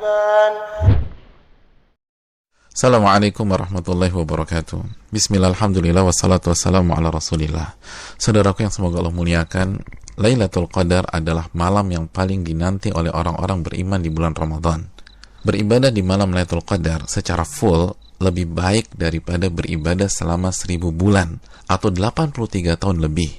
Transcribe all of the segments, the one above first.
شعبان. Assalamualaikum warahmatullahi wabarakatuh. Bismillah, alhamdulillah, wassalatu wassalamu ala rasulillah. Saudaraku yang semoga Allah muliakan, Lailatul Qadar adalah malam yang paling dinanti oleh orang-orang beriman di bulan Ramadan. Beribadah di malam Lailatul Qadar secara full lebih baik daripada beribadah selama 1000 bulan atau 83 tahun lebih.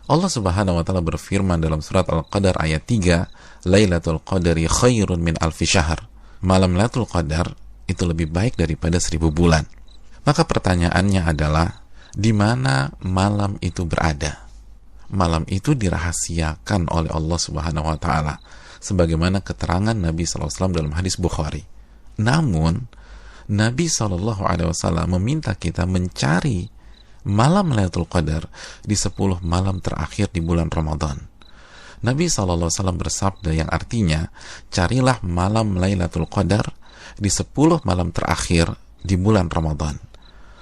Allah Subhanahu wa taala berfirman dalam surat Al-Qadar ayat 3, Lailatul Qadari khairun min alfi syahr. Malam Lailatul Qadar itu lebih baik daripada 1000 bulan. Maka pertanyaannya adalah, di mana malam itu berada? Malam itu dirahasiakan oleh Allah Subhanahu wa taala sebagaimana keterangan Nabi SAW dalam hadis Bukhari. Namun Nabi SAW meminta kita mencari malam Lailatul Qadar di 10 malam terakhir di bulan Ramadan. Nabi SAW bersabda yang artinya, carilah malam Lailatul Qadar di 10 malam terakhir di bulan Ramadan.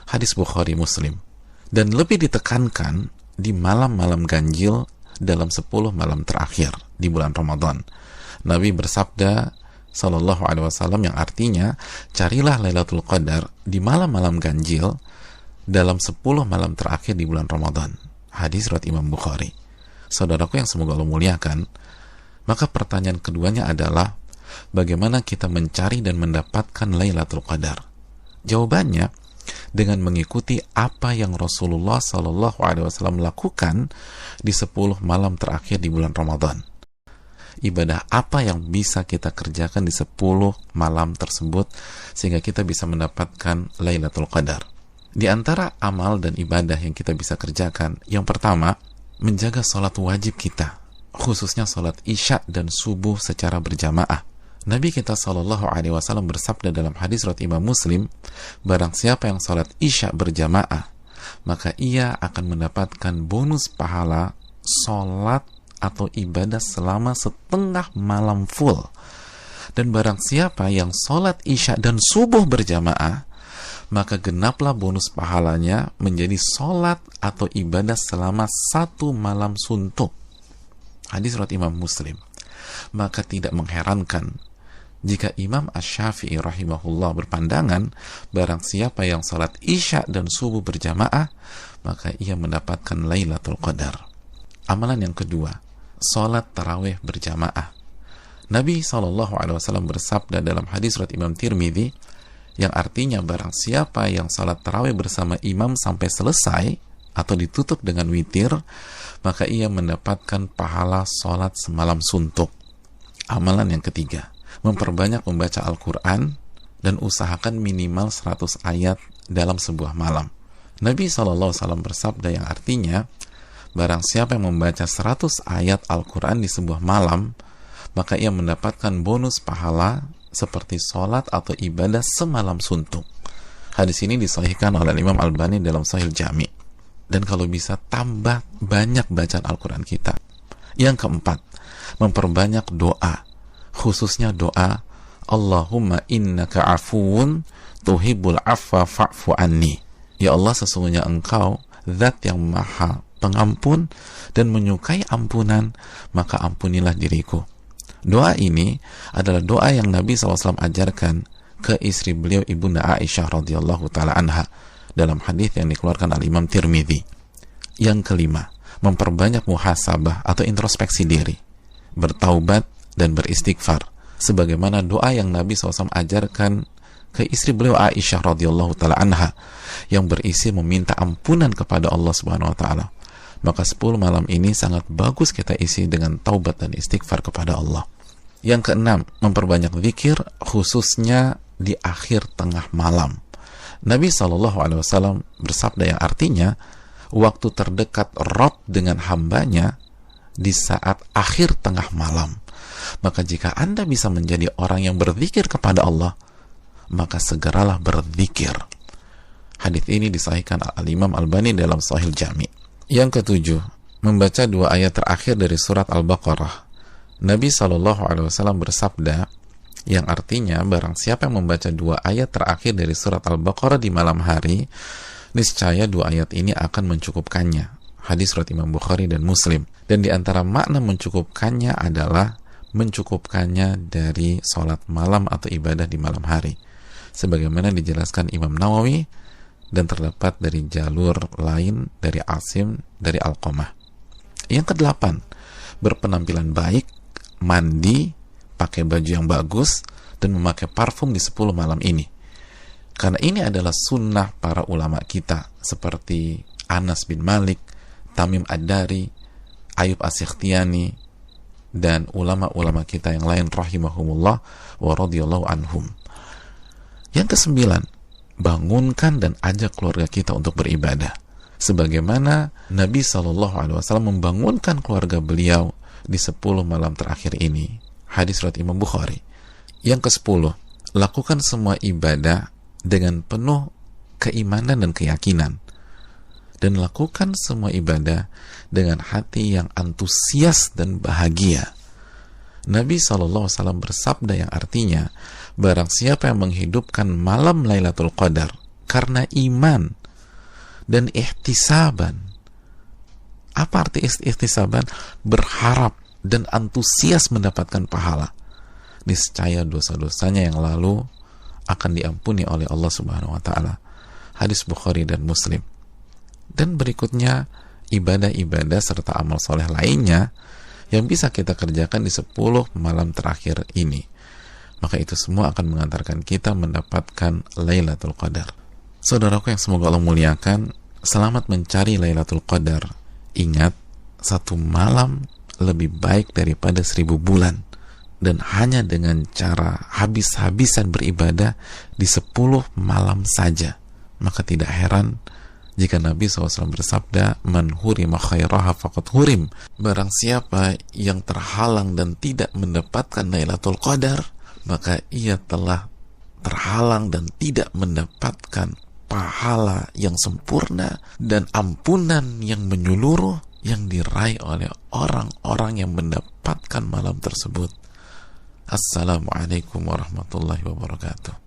Hadis Bukhari Muslim. Dan lebih ditekankan di malam-malam ganjil dalam 10 malam terakhir di bulan Ramadan. Nabi bersabda sallallahu alaihi wasallam yang artinya, carilah Lailatul Qadar di malam-malam ganjil dalam 10 malam terakhir di bulan Ramadan. Hadis riwayat Imam Bukhari. Saudaraku yang semoga Allah muliakan, maka pertanyaan keduanya adalah, bagaimana kita mencari dan mendapatkan Lailatul Qadar? Jawabannya dengan mengikuti apa yang Rasulullah SAW lakukan di 10 malam terakhir di bulan Ramadan. Ibadah apa yang bisa kita kerjakan di 10 malam tersebut sehingga kita bisa mendapatkan Lailatul Qadar? Di antara amal dan ibadah yang kita bisa kerjakan, yang pertama, menjaga sholat wajib kita, khususnya sholat isya dan subuh secara berjamaah. Nabi kita SAW bersabda dalam hadis riwayat Imam Muslim, barang siapa yang salat isya berjamaah, maka ia akan mendapatkan bonus pahala salat atau ibadah selama setengah malam full. Dan barang siapa yang salat isya dan subuh berjamaah, maka genaplah bonus pahalanya menjadi salat atau ibadah selama 1 malam suntuk. Hadis riwayat Imam Muslim. Maka tidak mengherankan jika Imam Asy-Syafi'i rahimahullah berpandangan, barang siapa yang salat isya dan subuh berjamaah, maka ia mendapatkan Lailatul Qadar. Amalan yang kedua, salat tarawih berjamaah. Nabi SAW bersabda dalam hadis riwayat Imam Tirmidzi, yang artinya barang siapa yang salat tarawih bersama imam sampai selesai atau ditutup dengan witir, maka ia mendapatkan pahala salat semalam suntuk. Amalan yang ketiga, memperbanyak membaca Al-Quran dan usahakan minimal 100 ayat dalam sebuah malam. Nabi SAW bersabda yang artinya, barang siapa yang membaca 100 ayat Al-Quran di sebuah malam, maka ia mendapatkan bonus pahala seperti sholat atau ibadah semalam suntuk. Hadis ini disahihkan oleh Imam Albani dalam Sahih Jami'. Dan kalau bisa, tambah banyak bacaan Al-Quran kita. Yang keempat, memperbanyak doa, khususnya doa Allahumma innaka afuun tuhibbul afwa fa'fu anni. Ya Allah, sesungguhnya Engkau zat yang maha pengampun dan menyukai ampunan, maka ampunilah diriku. Doa ini adalah doa yang Nabi SAW ajarkan ke istri beliau, Ibunda Aisyah radhiyallahu ta'ala anha, dalam hadis yang dikeluarkan oleh Imam Tirmidzi. Yang kelima, memperbanyak muhasabah atau introspeksi diri, bertaubat dan beristighfar, sebagaimana doa yang Nabi SAW ajarkan ke istri beliau Aisyah radhiyallahu ta'ala anha, yang berisi meminta ampunan kepada Allah Subhanahu wa ta'ala. Maka 10 malam ini sangat bagus kita isi dengan taubat dan istighfar kepada Allah. Yang keenam, memperbanyak zikir, khususnya di akhir tengah malam. Nabi SAW bersabda yang artinya, waktu terdekat Rabb dengan hambanya di saat akhir tengah malam. Maka jika Anda bisa menjadi orang yang berzikir kepada Allah, maka segeralah berzikir. Hadis ini disahihkan Al-Imam Albani dalam Sahih Jami'. Yang ketujuh, membaca 2 ayat terakhir dari surat Al-Baqarah. Nabi SAW bersabda, yang artinya barang siapa yang membaca 2 ayat terakhir dari surat Al-Baqarah di malam hari, niscaya 2 ayat ini akan mencukupkannya. Hadis riwayat Imam Bukhari dan Muslim. Dan di antara makna mencukupkannya adalah mencukupkannya dari sholat malam atau ibadah di malam hari, sebagaimana dijelaskan Imam Nawawi dan terdapat dari jalur lain dari Asim dari Alqamah. Yang kedelapan, berpenampilan baik, mandi, pakai baju yang bagus, dan memakai parfum di 10 malam ini. Karena ini adalah sunnah para ulama kita, seperti Anas bin Malik, Tamim Ad-Dari, Ayub As-Sikhtiyani, dan ulama-ulama kita yang lain rahimahumullah wa radhiyallahu anhum. Yang kesembilan, bangunkan dan ajak keluarga kita untuk beribadah, sebagaimana Nabi SAW membangunkan keluarga beliau di 10 malam terakhir ini. Hadis riwayat Imam Bukhari. Yang ke-10, lakukan semua ibadah dengan penuh keimanan dan keyakinan, dan lakukan semua ibadah dengan hati yang antusias dan bahagia. Nabi SAW bersabda yang artinya, barang siapa yang menghidupkan malam Lailatul Qadar karena iman dan ihtisaban. Apa arti ihtisaban? Berharap dan antusias mendapatkan pahala, niscaya dosa-dosanya yang lalu akan diampuni oleh Allah Subhanahu wa taala. Hadis Bukhari dan Muslim. Dan berikutnya, ibadah-ibadah serta amal soleh lainnya yang bisa kita kerjakan di 10 malam terakhir ini. Maka itu semua akan mengantarkan kita mendapatkan Lailatul Qadar. Saudaraku yang semoga Allah muliakan, selamat mencari Lailatul Qadar. Ingat, 1 malam lebih baik daripada 1000 bulan. Dan hanya dengan cara habis-habisan beribadah di 10 malam saja, maka tidak heran jika Nabi SAW bersabda, man hurima khairaha faqad hurim. Barang siapa yang terhalang dan tidak mendapatkan Lailatul Qadar, maka ia telah terhalang dan tidak mendapatkan pahala yang sempurna dan ampunan yang menyeluruh yang diraih oleh orang-orang yang mendapatkan malam tersebut. Assalamualaikum warahmatullahi wabarakatuh.